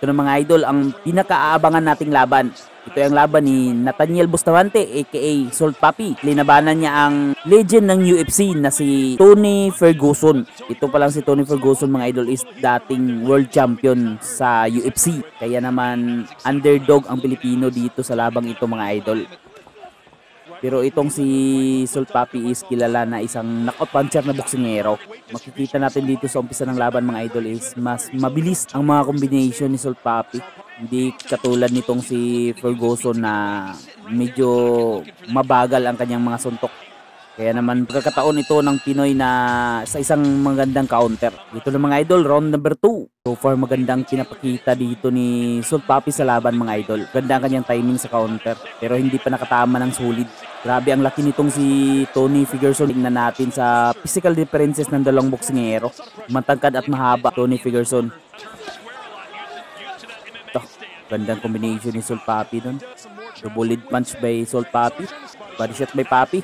Ito na mga idol, ang pinakaabangan nating laban. Ito yung laban ni Nathaniel Bustamante aka Salt Papi. Linabanan niya ang legend ng UFC na si Tony Ferguson. Ito pa lang si Tony Ferguson mga idol is dating world champion sa UFC. Kaya naman underdog ang Pilipino dito sa labang ito mga idol. Pero itong si Salt Papi is kilala na isang knockout puncher na boksingero. Makikita natin dito sa umpisa ng laban mga idol is mas mabilis ang mga combination ni Salt Papi. Hindi katulad nitong si Ferguson na medyo mabagal ang kanyang mga suntok. Kaya naman pagkakataon ito ng Pinoy na sa isang magandang counter. Dito na mga idol, round number 2. So far magandang pinapakita dito ni Salt Papi sa laban mga idol. Ganda ang kanyang timing sa counter pero hindi pa nakatama ng sulit. Grabe ang laki nitong si Tony Ferguson. Tingnan natin sa physical differences ng dalawang boksingero. Matangkad at mahaba Tony Ferguson. Ito, gandang combination ni Salt Papi doon. Double lead punch by Salt Papi. Body shot by Papi.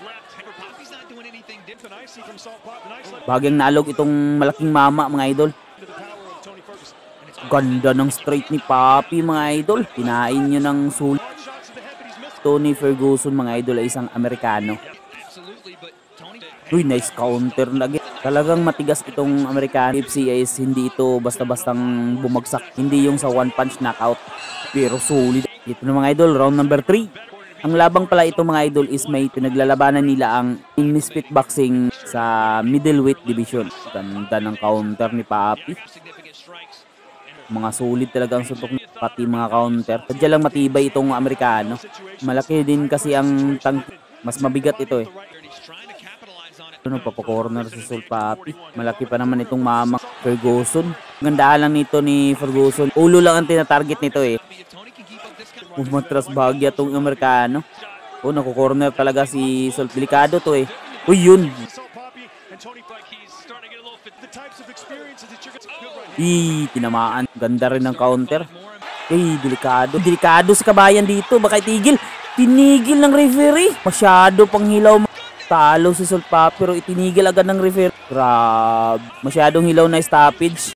Bahagyang nalog itong malaking mama mga idol. Ganda ng straight ni Papi mga idol. Pinain nyo ng sulit. Tony Ferguson mga idol ay isang Amerikano. Uy, nice counter lagi. Talagang matigas itong Amerikano. UFC is hindi ito basta-bastang bumagsak. Hindi yung sa one punch knockout. Pero solid. Ito na mga idol, round number 3. Ang labang pala ito mga idol is may pinaglalabanan nila ang Misfit Boxing sa middleweight division. Ganda ng counter ni Papi. Mga solid talaga ang suntok ni pati mga counter. Sadya lang matibay itong Amerikano. Malaki din kasi ang tangki. Mas mabigat ito eh. Ito papakorner si Salt Papi. Malaki pa naman itong mama Ferguson. Gandaan lang nito ni Ferguson. Ulo lang ang tinatarget nito eh. Umatras bahagya tong Amerikano. Oh, nakukorner talaga si Salt. Delikado to eh. Uy, yun. Tinamaan. Ganda rin ng counter. Delikado. Delikado sa kabayan dito. Baka itigil. Tinigil ng referee. Masyado pang hilaw. Talo si Salt Papi pero itinigil agad ng referee. Grabe. Masyadong hilaw na stoppage.